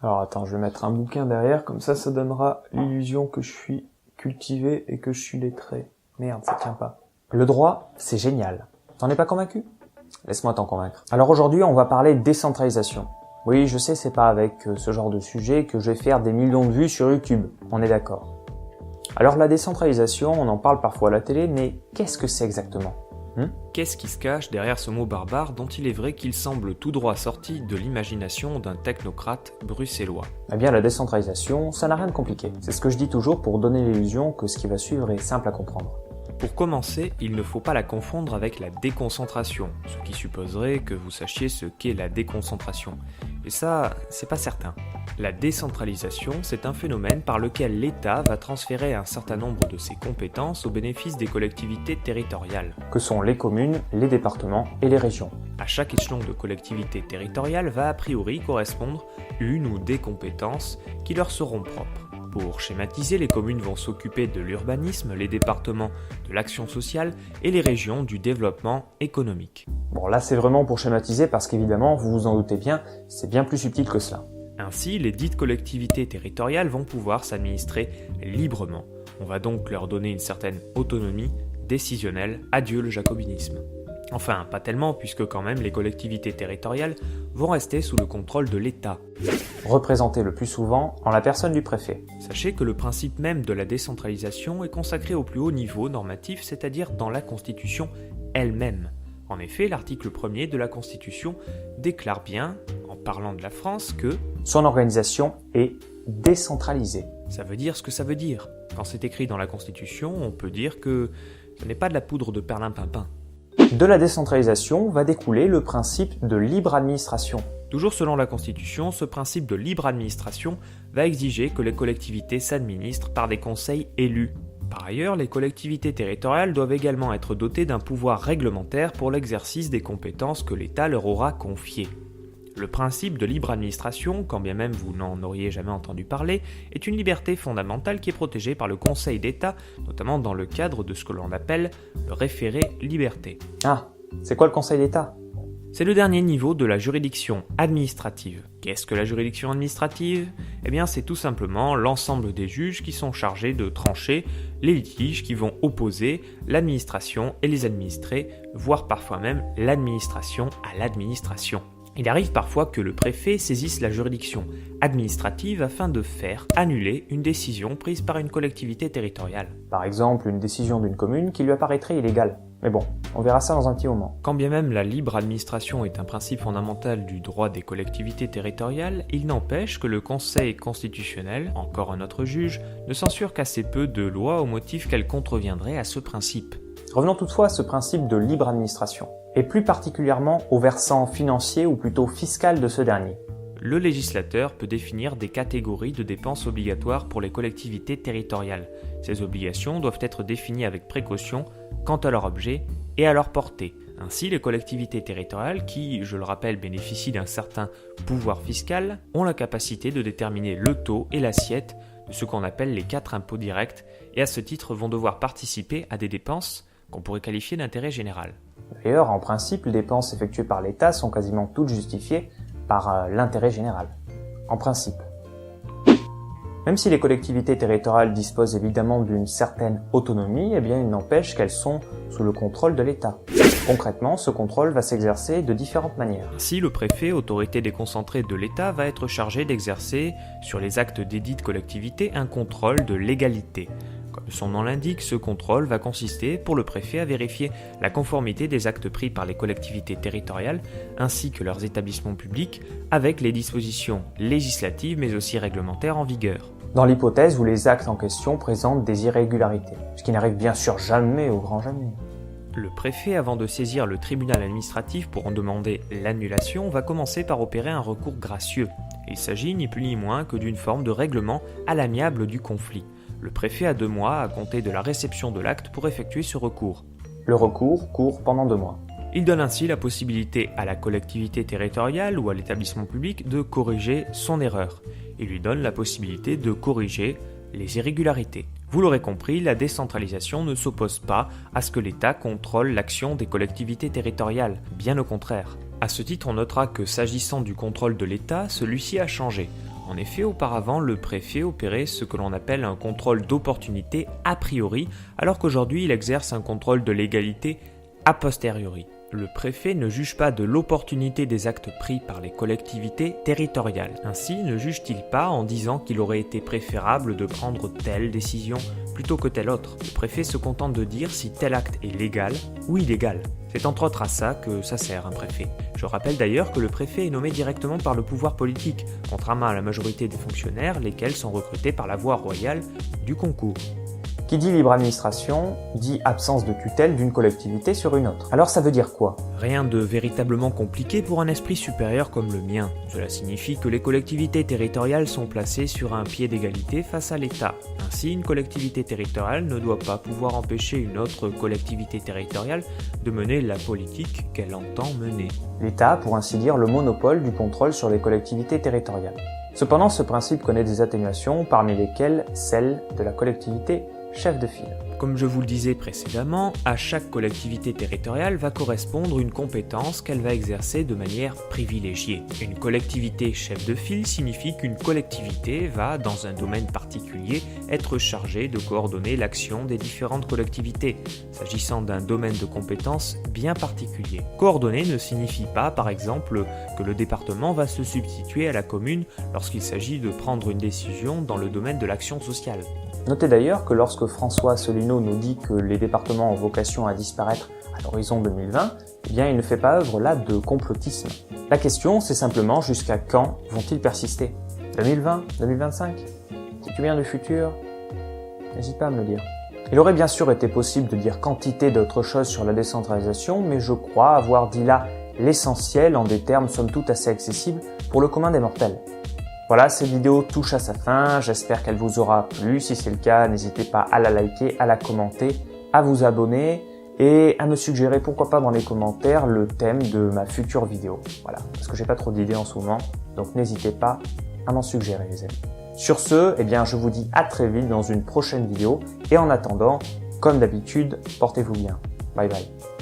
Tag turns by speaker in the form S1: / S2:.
S1: Alors attends, je vais mettre un bouquin derrière, comme ça donnera l'illusion que je suis cultivé et que je suis lettré. Merde, ça tient pas. Le droit, c'est génial. T'en es pas convaincu? Laisse-moi t'en convaincre. Alors aujourd'hui, on va parler décentralisation. Oui, je sais, c'est pas avec ce genre de sujet que je vais faire des millions de vues sur YouTube. On est d'accord. Alors la décentralisation, on en parle parfois à la télé, mais qu'est-ce que c'est exactement?
S2: Qu'est-ce qui se cache derrière ce mot barbare dont il est vrai qu'il semble tout droit sorti de l'imagination d'un technocrate bruxellois?
S1: Eh bien, la décentralisation, ça n'a rien de compliqué. C'est ce que je dis toujours pour donner l'illusion que ce qui va suivre est simple à comprendre.
S2: Pour commencer, il ne faut pas la confondre avec la déconcentration, ce qui supposerait que vous sachiez ce qu'est la déconcentration. Et ça, c'est pas certain. La décentralisation, c'est un phénomène par lequel l'État va transférer un certain nombre de ses compétences au bénéfice des collectivités territoriales.
S1: Que sont les communes, les départements et les régions.
S2: À chaque échelon de collectivité territoriale va a priori correspondre une ou des compétences qui leur seront propres. Pour schématiser, les communes vont s'occuper de l'urbanisme, les départements de l'action sociale et les régions du développement économique.
S1: Bon, là c'est vraiment pour schématiser parce qu'évidemment, vous vous en doutez bien, c'est bien plus subtil que cela.
S2: Ainsi, les dites collectivités territoriales vont pouvoir s'administrer librement. On va donc leur donner une certaine autonomie décisionnelle. Adieu le jacobinisme. Enfin, pas tellement, puisque quand même les collectivités territoriales vont rester sous le contrôle de l'État.
S1: Représenté le plus souvent en la personne du préfet.
S2: Sachez que le principe même de la décentralisation est consacré au plus haut niveau normatif, c'est-à-dire dans la Constitution elle-même. En effet, l'article 1er de la Constitution déclare bien, en parlant de la France, que
S1: son organisation est décentralisée.
S2: Ça veut dire ce que ça veut dire. Quand c'est écrit dans la Constitution, on peut dire que ce n'est pas de la poudre de perlimpinpin.
S1: De la décentralisation va découler le principe de libre administration.
S2: Toujours selon la Constitution, ce principe de libre administration va exiger que les collectivités s'administrent par des conseils élus. Par ailleurs, les collectivités territoriales doivent également être dotées d'un pouvoir réglementaire pour l'exercice des compétences que l'État leur aura confiées. Le principe de libre administration, quand bien même vous n'en auriez jamais entendu parler, est une liberté fondamentale qui est protégée par le Conseil d'État, notamment dans le cadre de ce que l'on appelle le référé liberté.
S1: Ah, c'est quoi le Conseil d'État ?
S2: C'est le dernier niveau de la juridiction administrative. Qu'est-ce que la juridiction administrative ? Eh bien, c'est tout simplement l'ensemble des juges qui sont chargés de trancher les litiges qui vont opposer l'administration et les administrés, voire parfois même l'administration à l'administration. Il arrive parfois que le préfet saisisse la juridiction administrative afin de faire annuler une décision prise par une collectivité territoriale.
S1: Par exemple, une décision d'une commune qui lui apparaîtrait illégale. Mais bon, on verra ça dans un petit moment.
S2: Quand bien même la libre administration est un principe fondamental du droit des collectivités territoriales, il n'empêche que le Conseil constitutionnel, encore un autre juge, ne censure qu'assez peu de lois au motif qu'elles contreviendraient à ce principe.
S1: Revenons toutefois à ce principe de libre administration, et plus particulièrement au versant financier ou plutôt fiscal de ce dernier.
S2: Le législateur peut définir des catégories de dépenses obligatoires pour les collectivités territoriales. Ces obligations doivent être définies avec précaution quant à leur objet et à leur portée. Ainsi, les collectivités territoriales qui, je le rappelle, bénéficient d'un certain pouvoir fiscal, ont la capacité de déterminer le taux et l'assiette de ce qu'on appelle les 4 impôts directs et à ce titre vont devoir participer à des dépenses qu'on pourrait qualifier d'intérêt général.
S1: D'ailleurs, en principe, les dépenses effectuées par l'État sont quasiment toutes justifiées par l'intérêt général. En principe. Même si les collectivités territoriales disposent évidemment d'une certaine autonomie, eh bien il n'empêche qu'elles sont sous le contrôle de l'État. Concrètement, ce contrôle va s'exercer de différentes manières.
S2: Ainsi, le préfet, autorité déconcentrée de l'État, va être chargé d'exercer sur les actes des dites collectivités un contrôle de légalité. Comme son nom l'indique, ce contrôle va consister pour le préfet à vérifier la conformité des actes pris par les collectivités territoriales ainsi que leurs établissements publics avec les dispositions législatives mais aussi réglementaires en vigueur.
S1: Dans l'hypothèse où les actes en question présentent des irrégularités, ce qui n'arrive bien sûr jamais au grand jamais.
S2: Le préfet, avant de saisir le tribunal administratif pour en demander l'annulation, va commencer par opérer un recours gracieux. Il s'agit ni plus ni moins que d'une forme de règlement à l'amiable du conflit. Le préfet a 2 mois à compter de la réception de l'acte pour effectuer ce recours.
S1: Le recours court pendant 2 mois.
S2: Il donne ainsi la possibilité à la collectivité territoriale ou à l'établissement public de corriger son erreur. Il lui donne la possibilité de corriger les irrégularités. Vous l'aurez compris, la décentralisation ne s'oppose pas à ce que l'État contrôle l'action des collectivités territoriales, bien au contraire. À ce titre, on notera que s'agissant du contrôle de l'État, celui-ci a changé. En effet, auparavant, le préfet opérait ce que l'on appelle un contrôle d'opportunité a priori, alors qu'aujourd'hui il exerce un contrôle de légalité a posteriori. Le préfet ne juge pas de l'opportunité des actes pris par les collectivités territoriales. Ainsi, ne juge-t-il pas en disant qu'il aurait été préférable de prendre telle décision plutôt que telle autre. Le préfet se contente de dire si tel acte est légal ou illégal. C'est entre autres à ça que ça sert un préfet. Je rappelle d'ailleurs que le préfet est nommé directement par le pouvoir politique, contrairement à la majorité des fonctionnaires, lesquels sont recrutés par la voie royale du concours.
S1: Qui dit libre administration, dit absence de tutelle d'une collectivité sur une autre. Alors ça veut dire quoi?
S2: Rien de véritablement compliqué pour un esprit supérieur comme le mien. Cela signifie que les collectivités territoriales sont placées sur un pied d'égalité face à l'État. Ainsi, une collectivité territoriale ne doit pas pouvoir empêcher une autre collectivité territoriale de mener la politique qu'elle entend mener.
S1: L'État a pour ainsi dire le monopole du contrôle sur les collectivités territoriales. Cependant, ce principe connaît des atténuations, parmi lesquelles celle de la collectivité chef de file.
S2: Comme je vous le disais précédemment, à chaque collectivité territoriale va correspondre une compétence qu'elle va exercer de manière privilégiée. Une collectivité chef de file signifie qu'une collectivité va, dans un domaine particulier, être chargée de coordonner l'action des différentes collectivités, s'agissant d'un domaine de compétence bien particulier. Coordonner ne signifie pas, par exemple, que le département va se substituer à la commune lorsqu'il s'agit de prendre une décision dans le domaine de l'action sociale.
S1: Notez d'ailleurs que lorsque François Asselineau nous dit que les départements ont vocation à disparaître à l'horizon 2020, eh bien il ne fait pas œuvre là de complotisme. La question, c'est simplement jusqu'à quand vont-ils persister? 2020? 2025? Si tu viens du futur, n'hésite pas à me le dire. Il aurait bien sûr été possible de dire quantité d'autres choses sur la décentralisation, mais je crois avoir dit là l'essentiel en des termes somme toute assez accessibles pour le commun des mortels. Voilà, cette vidéo touche à sa fin, j'espère qu'elle vous aura plu. Si c'est le cas, n'hésitez pas à la liker, à la commenter, à vous abonner et à me suggérer pourquoi pas dans les commentaires le thème de ma future vidéo. Voilà, parce que j'ai pas trop d'idées en ce moment, donc n'hésitez pas à m'en suggérer les amis. Sur ce, eh bien je vous dis à très vite dans une prochaine vidéo et en attendant, comme d'habitude, portez-vous bien. Bye bye.